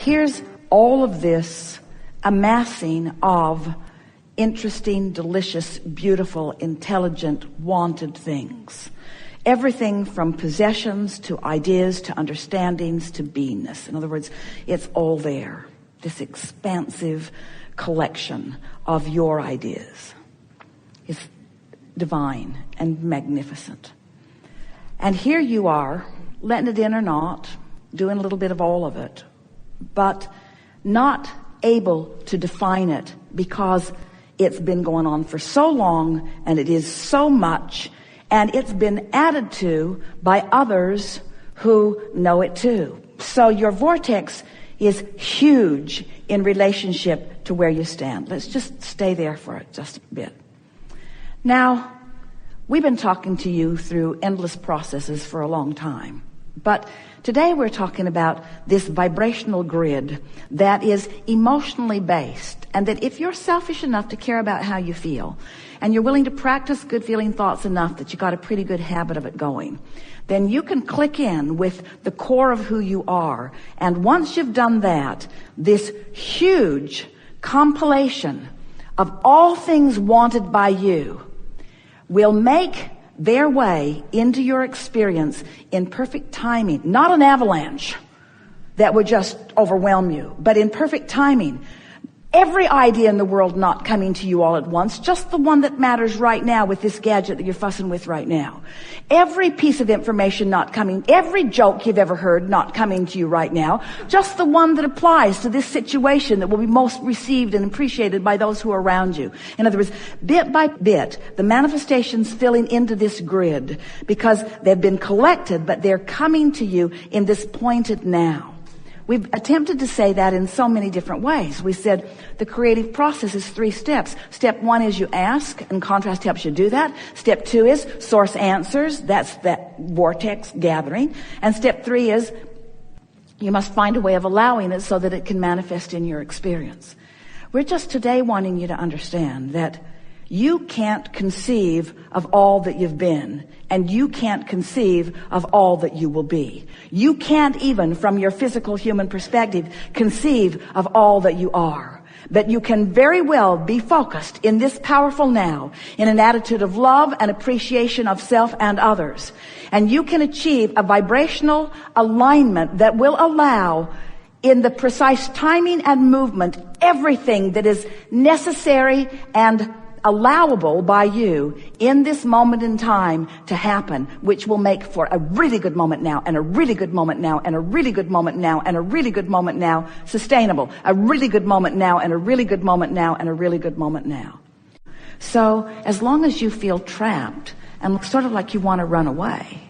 here's all of this amassing of interesting, delicious, beautiful, intelligent, wanted things. Everything from possessions to ideas to understandings to beingness. In other words, it's all there. This expansive collection of your ideas is divine and magnificent. And here you are, letting it in or not, doing a little bit of all of it, but not able to define it because it's been going on for so long and it is so much, and it's been added to by others who know it too. So your vortex is huge in relationship to where you stand. Let's just stay there for just a bit. Now, we've been talking to you through endless processes for a long time, but today we're talking about this vibrational grid that is emotionally based, and that if you're selfish enough to care about how you feel, and you're willing to practice good feeling thoughts enough that you got a pretty good habit of it going, then you can click in with the core of who you are. And once you've done that, this huge compilation of all things wanted by you will make their way into your experience in perfect timing. Not an avalanche that would just overwhelm you, but in perfect timing. Every idea in the world not coming to you all at once, just the one that matters right now with this gadget that you're fussing with right now. Every piece of information not coming, every joke you've ever heard not coming to you right now, just the one that applies to this situation that will be most received and appreciated by those who are around you. In other words, bit by bit, the manifestations filling into this grid because they've been collected, but they're coming to you in this pointed now. We've attempted to say that in so many different ways. We said the creative process is 3 steps. Step 1 is you ask, and contrast helps you do that. Step 2 is source answers. That's that vortex gathering. And step 3 is you must find a way of allowing it so that it can manifest in your experience. We're just today wanting you to understand that you can't conceive of all that you've been, and you can't conceive of all that you will be. You can't even, from your physical human perspective, conceive of all that you are. But you can very well be focused in this powerful now, in an attitude of love and appreciation of self and others. And you can achieve a vibrational alignment that will allow, in the precise timing and movement, everything that is necessary and allowable by you in this moment in time to happen, which will make for a really good moment now, and a really good moment now, and a really good moment now, and a really good moment now, sustainable, a really good moment now, and a really good moment now, and a really good moment now. So as long as you feel trapped and sort of like you want to run away,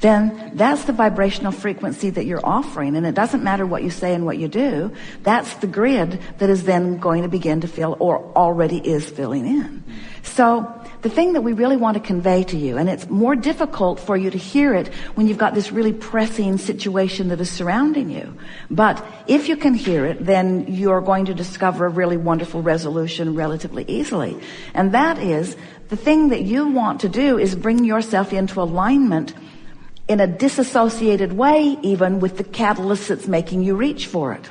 then that's the vibrational frequency that you're offering. And it doesn't matter what you say and what you do. That's the grid that is then going to begin to fill, or already is filling in. So the thing that we really want to convey to you, and it's more difficult for you to hear it when you've got this really pressing situation that is surrounding you. But if you can hear it, then you're going to discover a really wonderful resolution relatively easily. And that is, the thing that you want to do is bring yourself into alignment in a disassociated way, even with the catalyst that's making you reach for it.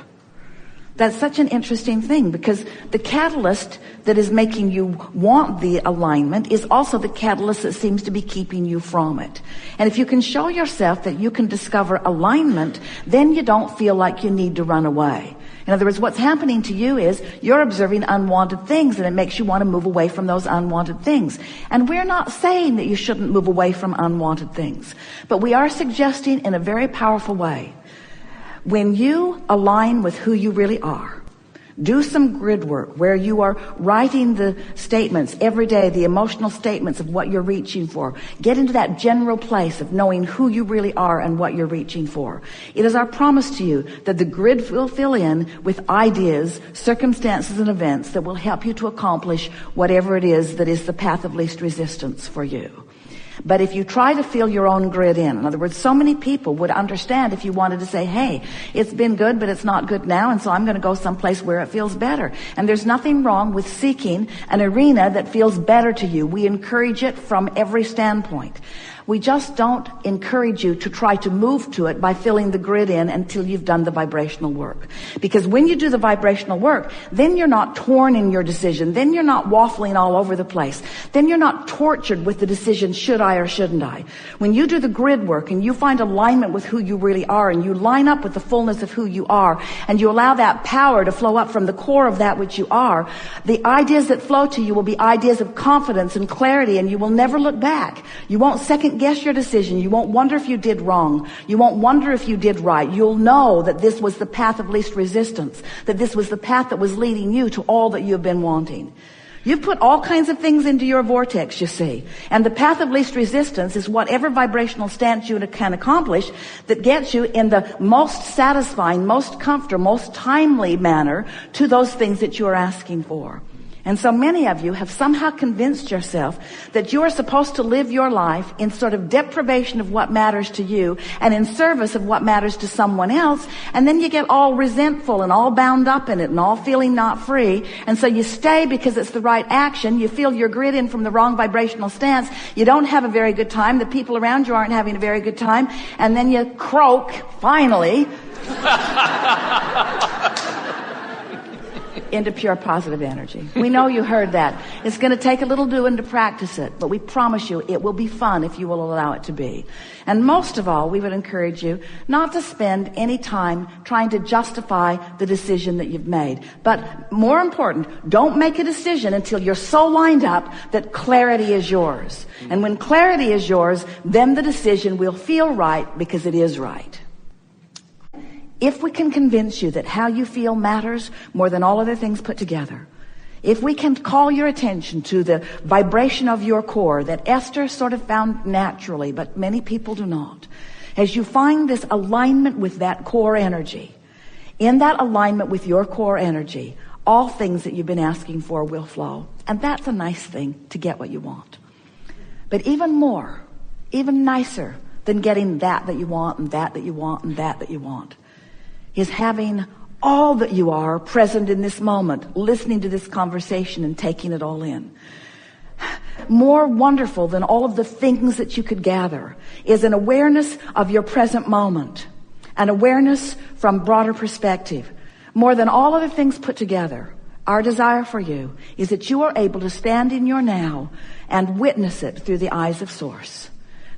That's such an interesting thing, because the catalyst that is making you want the alignment is also the catalyst that seems to be keeping you from it. And if you can show yourself that you can discover alignment, then you don't feel like you need to run away. In other words, what's happening to you is you're observing unwanted things, and it makes you want to move away from those unwanted things. And we're not saying that you shouldn't move away from unwanted things, but we are suggesting in a very powerful way, when you align with who you really are, do some grid work where you are writing the statements every day, the emotional statements of what you're reaching for. Get into that general place of knowing who you really are and what you're reaching for. It is our promise to you that the grid will fill in with ideas, circumstances, and events that will help you to accomplish whatever it is that is the path of least resistance for you. But if you try to fill your own grid in other words, so many people would understand if you wanted to say, hey, it's been good, but it's not good now, and so I'm going to go someplace where it feels better. And there's nothing wrong with seeking an arena that feels better to you. We encourage it from every standpoint. We just don't encourage you to try to move to it by filling the grid in until you've done the vibrational work. Because when you do the vibrational work, then you're not torn in your decision. Then you're not waffling all over the place. Then you're not tortured with the decision, should I or shouldn't I? When you do the grid work and you find alignment with who you really are, and you line up with the fullness of who you are, and you allow that power to flow up from the core of that which you are, the ideas that flow to you will be ideas of confidence and clarity, and you will never look back. You won't second guess your decision. You won't wonder if you did wrong. You won't wonder if you did right. You'll know that this was the path of least resistance, that this was the path that was leading you to all that you have been wanting. You've put all kinds of things into your vortex, you see. And the path of least resistance is whatever vibrational stance you can accomplish that gets you in the most satisfying, most comfortable, most timely manner to those things that you are asking for. And so many of you have somehow convinced yourself that you are supposed to live your life in sort of deprivation of what matters to you and in service of what matters to someone else. And then you get all resentful and all bound up in it and all feeling not free. And so you stay because it's the right action. You feel your grid in from the wrong vibrational stance. You don't have a very good time. The people around you aren't having a very good time. And then you croak, finally, into pure positive energy. We know you heard that. It's going to take a little doing to practice it, but we promise you it will be fun if you will allow it to be. And most of all, we would encourage you not to spend any time trying to justify the decision that you've made. But more important, don't make a decision until you're so lined up that clarity is yours. And when clarity is yours, then the decision will feel right because it is right. If we can convince you that how you feel matters more than all other things put together, if we can call your attention to the vibration of your core that Esther sort of found naturally, but many people do not, as you find this alignment with that core energy, in that alignment with your core energy, all things that you've been asking for will flow. And that's a nice thing to get what you want. But even more, even nicer than getting that you want and that you want and that you want, is having all that you are present in this moment, listening to this conversation and taking it all in. More wonderful than all of the things that you could gather is an awareness of your present moment, an awareness from broader perspective. More than all other things put together, our desire for you is that you are able to stand in your now and witness it through the eyes of Source.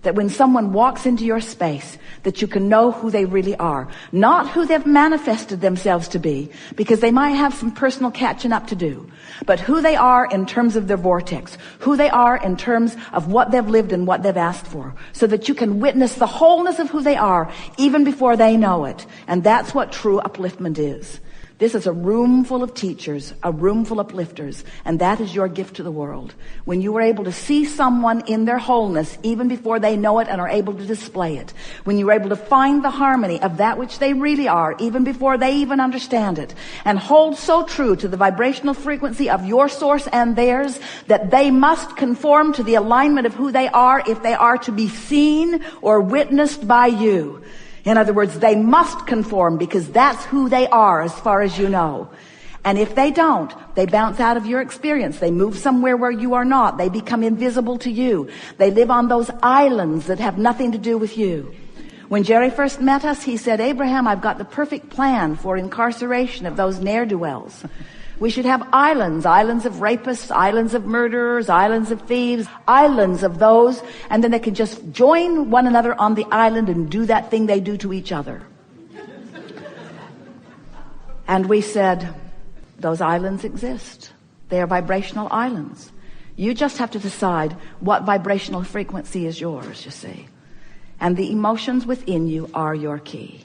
That when someone walks into your space, that you can know who they really are. Not who they've manifested themselves to be, because they might have some personal catching up to do. But who they are in terms of their vortex. Who they are in terms of what they've lived and what they've asked for. So that you can witness the wholeness of who they are, even before they know it. And that's what true upliftment is. This is a room full of teachers, a room full of uplifters, and that is your gift to the world. When you are able to see someone in their wholeness, even before they know it and are able to display it. When you are able to find the harmony of that which they really are, even before they even understand it, and hold so true to the vibrational frequency of your source and theirs, that they must conform to the alignment of who they are if they are to be seen or witnessed by you. In other words, they must conform because that's who they are as far as you know. And if they don't, they bounce out of your experience. They move somewhere where you are not. They become invisible to you. They live on those islands that have nothing to do with you. When Jerry first met us, he said, Abraham, I've got the perfect plan for incarceration of those ne'er-do-wells. We should have islands, islands of rapists, islands of murderers, islands of thieves, islands of those, and then they can just join one another on the island and do that thing they do to each other. And we said, those islands exist. They are vibrational islands. You just have to decide what vibrational frequency is yours, you see. And the emotions within you are your key.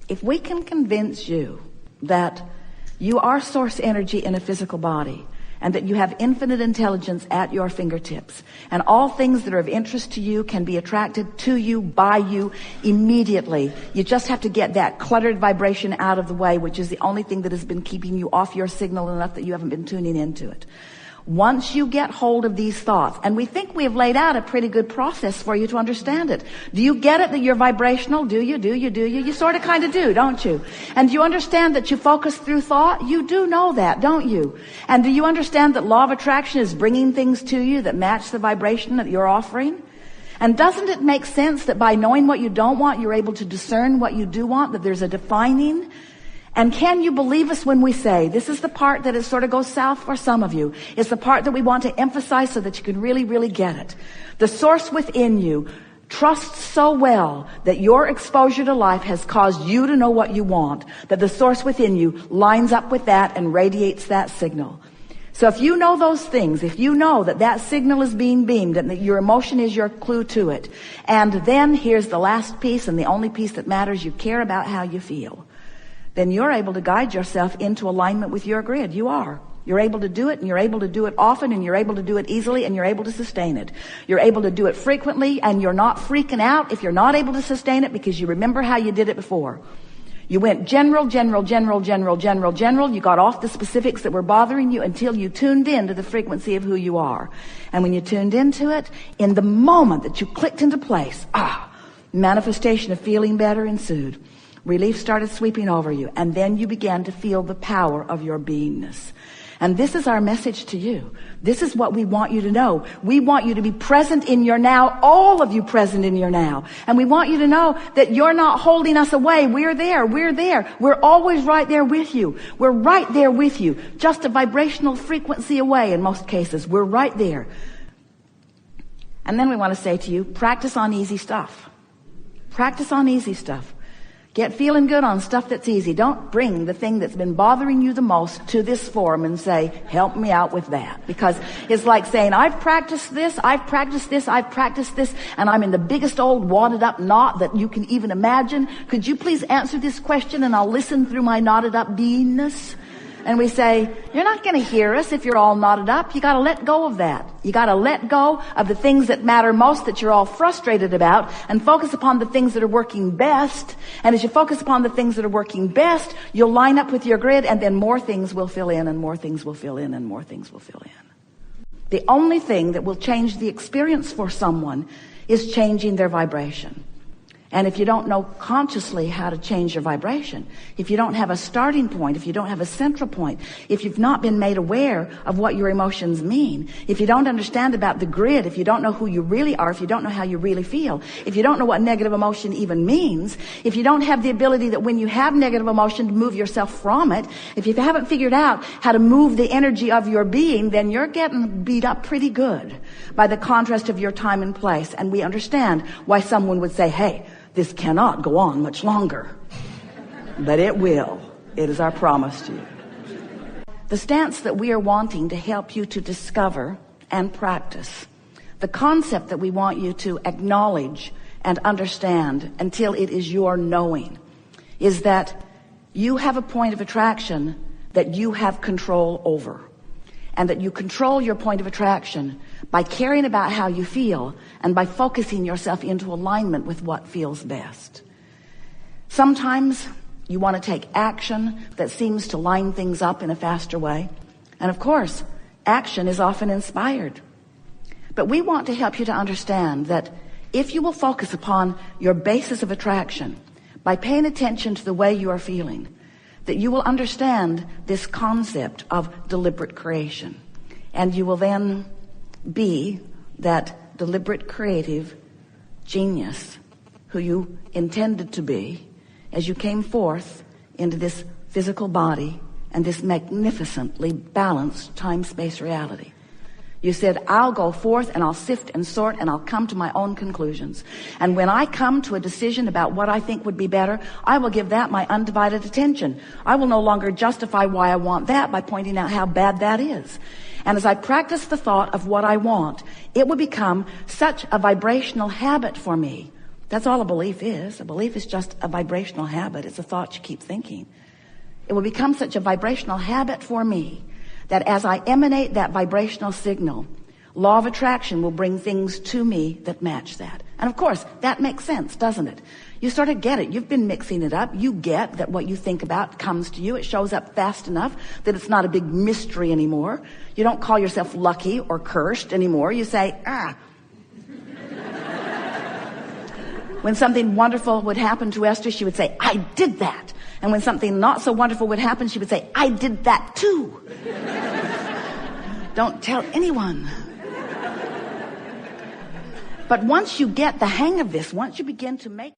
If we can convince you that you are source energy in a physical body, and that you have infinite intelligence at your fingertips, and all things that are of interest to you can be attracted to you by you immediately. You just have to get that cluttered vibration out of the way, which is the only thing that has been keeping you off your signal enough that you haven't been tuning into it. Once you get hold of these thoughts, and we think we have laid out a pretty good process for you to understand it. Do you get it that you're vibrational? Do you? You sort of kind of do, don't you? And do you understand that you focus through thought? You do know that, don't you? And do you understand that law of attraction is bringing things to you that match the vibration that you're offering? And doesn't it make sense that by knowing what you don't want, you're able to discern what you do want, that there's a defining? And can you believe us when we say, this is the part that it sort of goes south for some of you. It's the part that we want to emphasize so that you can really, really get it. The source within you trusts so well that your exposure to life has caused you to know what you want, that the source within you lines up with that and radiates that signal. So if you know those things, if you know that that signal is being beamed and that your emotion is your clue to it, and then here's the last piece and the only piece that matters, you care about how you feel, then you're able to guide yourself into alignment with your grid. You are. You're able to do it, and you're able to do it often, and you're able to do it easily, and you're able to sustain it. You're able to do it frequently, and you're not freaking out if you're not able to sustain it because you remember how you did it before. You went general. You got off the specifics that were bothering you until you tuned in to the frequency of who you are. And when you tuned into it, in the moment that you clicked into place, manifestation of feeling better ensued. Relief started sweeping over you, and then you began to feel the power of your beingness. And this is our message to you. This is what we want you to know. We want you to be present in your now, all of you present in your now. And we want you to know that you're not holding us away. We're there. We're always right there with you. We're right there with you. Just a vibrational frequency away in most cases. We're right there. And then we want to say to you, practice on easy stuff. Practice on easy stuff. Get feeling good on stuff that's easy. Don't bring the thing that's been bothering you the most to this forum and say, help me out with that. Because it's like saying, I've practiced this, and I'm in the biggest old wadded up knot that you can even imagine. Could you please answer this question and I'll listen through my knotted up beingness? And we say, you're not going to hear us if you're all knotted up. You got to let go of that. You got to let go of the things that matter most that you're all frustrated about and focus upon the things that are working best. And as you focus upon the things that are working best, you'll line up with your grid, and then more things will fill in, and more things will fill in, and more things will fill in. The only thing that will change the experience for someone is changing their vibration. And if you don't know consciously how to change your vibration, if you don't have a starting point, if you don't have a central point, if you've not been made aware of what your emotions mean, if you don't understand about the grid, if you don't know who you really are, if you don't know how you really feel, if you don't know what negative emotion even means, if you don't have the ability that when you have negative emotion to move yourself from it, if you haven't figured out how to move the energy of your being, then you're getting beat up pretty good by the contrast of your time and place. And we understand why someone would say, hey, this cannot go on much longer. But it will. It is our promise to you. The stance that we are wanting to help you to discover and practice, the concept that we want you to acknowledge and understand until it is your knowing, is that you have a point of attraction that you have control over. And that you control your point of attraction by caring about how you feel and by focusing yourself into alignment with what feels best. Sometimes you want to take action that seems to line things up in a faster way. And of course, action is often inspired. But we want to help you to understand that if you will focus upon your basis of attraction by paying attention to the way you are feeling, that you will understand this concept of deliberate creation. And you will then be that deliberate creative genius who you intended to be as you came forth into this physical body and this magnificently balanced time-space reality. You said, I'll go forth and I'll sift and sort and I'll come to my own conclusions. And when I come to a decision about what I think would be better, I will give that my undivided attention. I will no longer justify why I want that by pointing out how bad that is. And as I practice the thought of what I want, it will become such a vibrational habit for me. That's all a belief is. A belief is just a vibrational habit. It's a thought you keep thinking. It will become such a vibrational habit for me that as I emanate that vibrational signal, law of attraction will bring things to me that match that. And of course, that makes sense, doesn't it? You sort of get it. You've been mixing it up. You get that what you think about comes to you. It shows up fast enough that it's not a big mystery anymore. You don't call yourself lucky or cursed anymore. You say, When something wonderful would happen to Esther, she would say, I did that. And when something not so wonderful would happen, she would say, I did that too. Don't tell anyone. But once you get the hang of this, once you begin to make